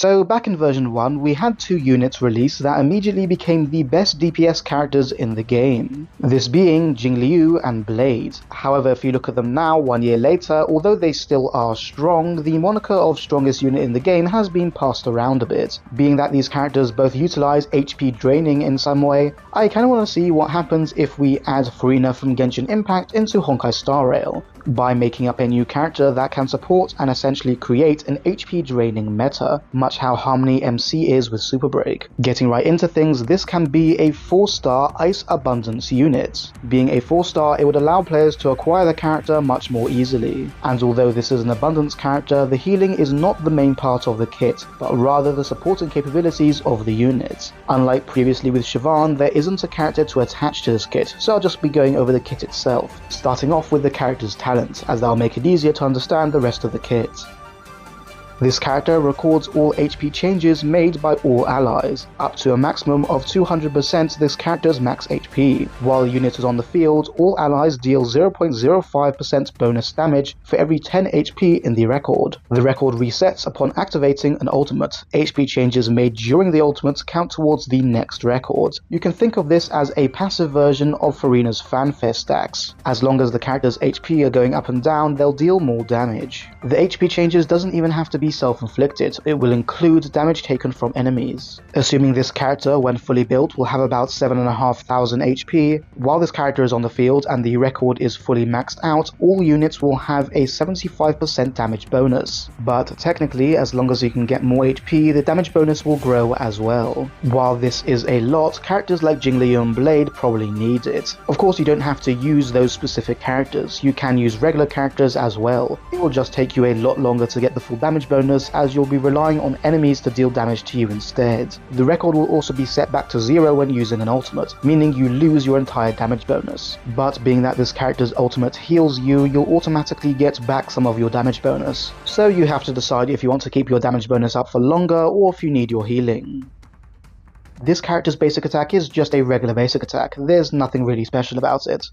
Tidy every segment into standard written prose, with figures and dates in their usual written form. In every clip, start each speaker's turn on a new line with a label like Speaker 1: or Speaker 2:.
Speaker 1: So back in version 1, we had two units released that immediately became the best DPS characters in the game, this being Jingliu and Blade. However, if you look at them now, 1 year later, although they still are strong, the moniker of strongest unit in the game has been passed around a bit. Being that these characters both utilize HP draining in some way, I kinda wanna see what happens if we add Furina from Genshin Impact into Honkai Star Rail, by making up a new character that can support and essentially create an HP draining meta, much how Harmony MC is with Super Break. Getting right into things, this can be a 4-star Ice Abundance unit. Being a 4-star, it would allow players to acquire the character much more easily, and although this is an Abundance character, the healing is not the main part of the kit, but rather the supporting capabilities of the unit. Unlike previously with Siobhan, there isn't a character to attach to this kit, so I'll just be going over the kit itself, starting off with the character's talent, as that'll make it easier to understand the rest of the kit. This character records all HP changes made by all allies. Up to a maximum of 200% this character's max HP. While the unit is on the field, all allies deal 0.05% bonus damage for every 10 HP in the record. The record resets upon activating an ultimate. HP changes made during the ultimate count towards the next record. You can think of this as a passive version of Furina's fanfare stacks. As long as the character's HP are going up and down, they'll deal more damage. The HP changes doesn't even have to be self-inflicted, it will include damage taken from enemies. Assuming this character, when fully built, will have about 7,500 HP, while this character is on the field and the record is fully maxed out, all units will have a 75% damage bonus. But technically, as long as you can get more HP, the damage bonus will grow as well. While this is a lot, characters like Jingliu and Blade probably need it. Of course, you don't have to use those specific characters, you can use regular characters as well. It will just take you a lot longer to get the full damage bonus, as you'll be relying on enemies to deal damage to you instead. The record will also be set back to 0 when using an ultimate, meaning you lose your entire damage bonus. But being that this character's ultimate heals you, you'll automatically get back some of your damage bonus. So you have to decide if you want to keep your damage bonus up for longer or if you need your healing. This character's basic attack is just a regular basic attack, there's nothing really special about it.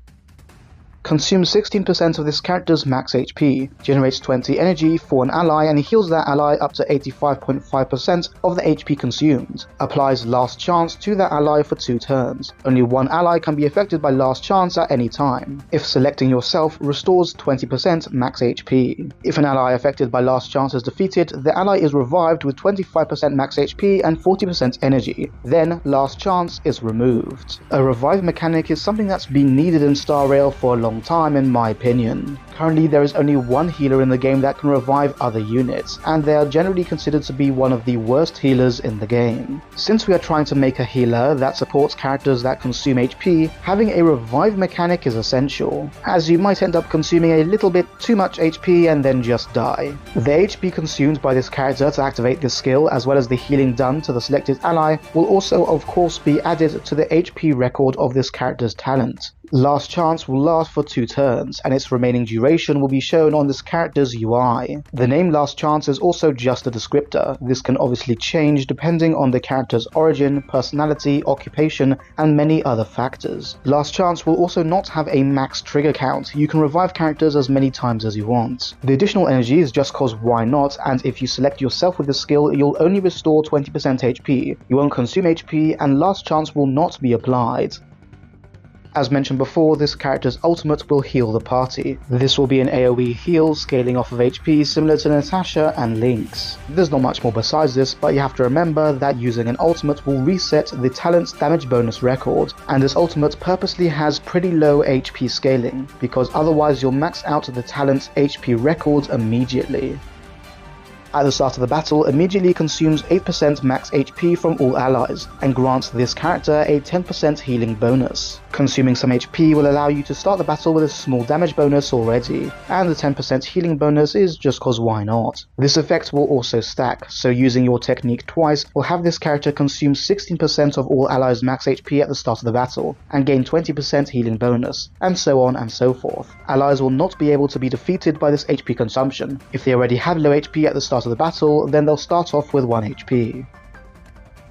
Speaker 1: Consumes 16% of this character's max HP, generates 20 energy for an ally and heals that ally up to 85.5% of the HP consumed. Applies Last Chance to that ally for 2 turns. Only one ally can be affected by Last Chance at any time. If selecting yourself, restores 20% max HP. If an ally affected by Last Chance is defeated, the ally is revived with 25% max HP and 40% energy. Then Last Chance is removed. A revive mechanic is something that's been needed in Star Rail for a long time in my opinion. Currently there is only one healer in the game that can revive other units, and they are generally considered to be one of the worst healers in the game. Since we are trying to make a healer that supports characters that consume HP, having a revive mechanic is essential, as you might end up consuming a little bit too much HP and then just die. The HP consumed by this character to activate this skill, as well as the healing done to the selected ally, will also of course be added to the HP record of this character's talent. Last Chance will last for 2 turns, and its remaining duration will be shown on this character's UI. The name Last Chance is also just a descriptor. This can obviously change depending on the character's origin, personality, occupation, and many other factors. Last Chance will also not have a max trigger count. You can revive characters as many times as you want. The additional energy is just cause why not, and if you select yourself with the skill, you'll only restore 20% HP. You won't consume HP, and Last Chance will not be applied. As mentioned before, this character's ultimate will heal the party. This will be an AoE heal scaling off of HP similar to Natasha and Lynx. There's not much more besides this, but you have to remember that using an ultimate will reset the talent's damage bonus record, and this ultimate purposely has pretty low HP scaling, because otherwise you'll max out the talent's HP record immediately. At the start of the battle, immediately consumes 8% max HP from all allies, and grants this character a 10% healing bonus. Consuming some HP will allow you to start the battle with a small damage bonus already, and the 10% healing bonus is just cause why not. This effect will also stack, so using your technique twice will have this character consume 16% of all allies' max HP at the start of the battle, and gain 20% healing bonus, and so on and so forth. Allies will not be able to be defeated by this HP consumption. If they already have low HP at the start of the battle, then they'll start off with 1 HP.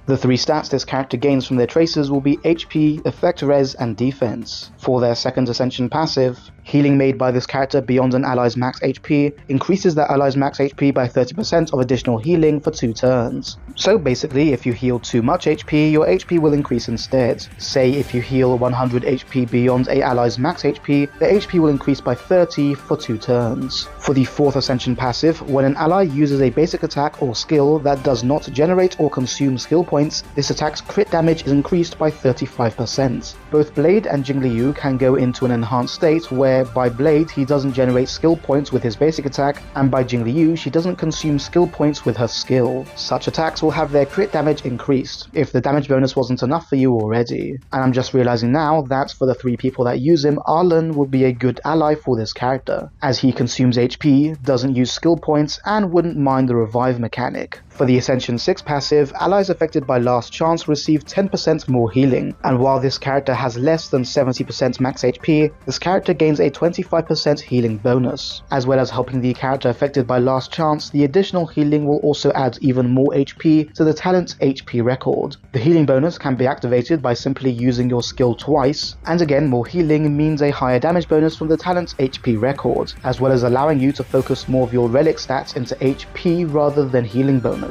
Speaker 1: The 3 stats this character gains from their traces will be HP, effect res, and defense. For their second ascension passive, Healing made by this character beyond an ally's max HP increases that ally's max HP by 30% of additional healing for 2 turns. So basically, if you heal too much HP, your HP will increase instead. Say if you heal 100 HP beyond a ally's max HP, the HP will increase by 30 for 2 turns. For the 4th Ascension passive, when an ally uses a basic attack or skill that does not generate or consume skill points, this attack's crit damage is increased by 35%. Both Blade and Jingliu can go into an enhanced state where by Blade he doesn't generate skill points with his basic attack, and by Jingliu she doesn't consume skill points with her skill. Such attacks will have their crit damage increased, if the damage bonus wasn't enough for you already. And I'm just realizing now that for the 3 people that use him, Arlen would be a good ally for this character, as he consumes HP, doesn't use skill points, and wouldn't mind the revive mechanic. For the Ascension 6 passive, allies affected by Last Chance receive 10% more healing, and while this character has less than 70% max HP, this character gains a 25% healing bonus. As well as helping the character affected by Last Chance, the additional healing will also add even more HP to the talent's HP record. The healing bonus can be activated by simply using your skill twice, and again more healing means a higher damage bonus from the talent's HP record, as well as allowing you to focus more of your relic stats into HP rather than healing bonus.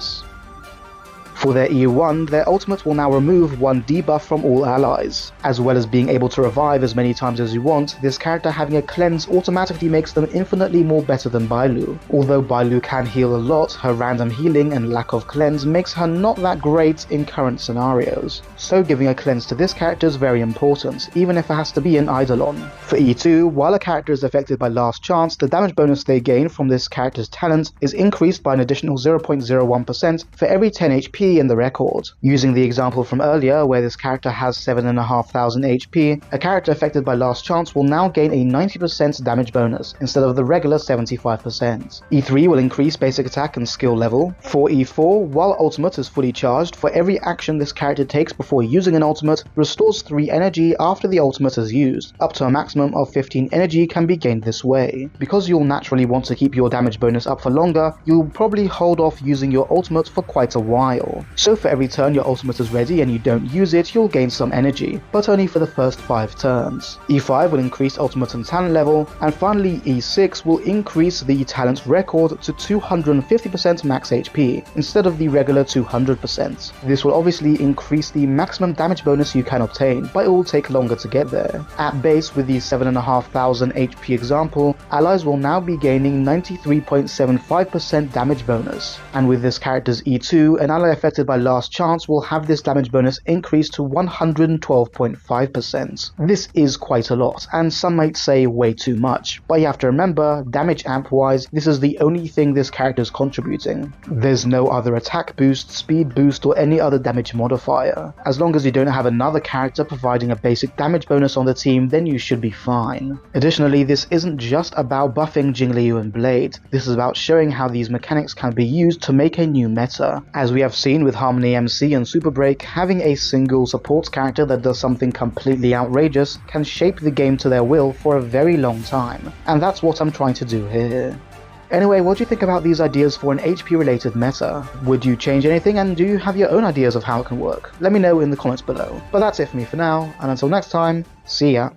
Speaker 1: For their E1, their ultimate will now remove 1 debuff from all allies. As well as being able to revive as many times as you want, this character having a cleanse automatically makes them infinitely more better than Bailu. Although Bailu can heal a lot, her random healing and lack of cleanse makes her not that great in current scenarios. So giving a cleanse to this character is very important, even if it has to be an Eidolon. For E2, while a character is affected by Last Chance, the damage bonus they gain from this character's talent is increased by an additional 0.01% for every 10 HP in the record. Using the example from earlier where this character has 7,500 HP, a character affected by Last Chance will now gain a 90% damage bonus instead of the regular 75%. E3 will increase basic attack and skill level. For E4, while ultimate is fully charged, for every action this character takes before using an ultimate, restores 3 energy after the ultimate is used. Up to a maximum of 15 energy can be gained this way. Because you'll naturally want to keep your damage bonus up for longer, you'll probably hold off using your ultimate for quite a while. So for every turn your ultimate is ready and you don't use it, you'll gain some energy, but only for the first 5 turns. E5 will increase ultimate and talent level, and finally E6 will increase the talent record to 250% max HP, instead of the regular 200%. This will obviously increase the maximum damage bonus you can obtain, but it will take longer to get there. At base, with the 7,500 HP example, allies will now be gaining 93.75% damage bonus, and with this character's E2, an ally affected by Last Chance will have this damage bonus increased to 112.5%. This is quite a lot, and some might say way too much, but you have to remember, damage amp wise, this is the only thing this character is contributing. There's no other attack boost, speed boost, or any other damage modifier. As long as you don't have another character providing a basic damage bonus on the team, then you should be fine. Additionally, this isn't just about buffing Jingliu and Blade, this is about showing how these mechanics can be used to make a new meta. As we have seen with Harmony MC and Super Break, having a single support character that does something completely outrageous can shape the game to their will for a very long time, and that's what I'm trying to do here. Anyway, what do you think about these ideas for an HP related meta? Would you change anything, and do you have your own ideas of how it can work? Let me know in the comments below. But that's it for me for now, and until next time, see ya.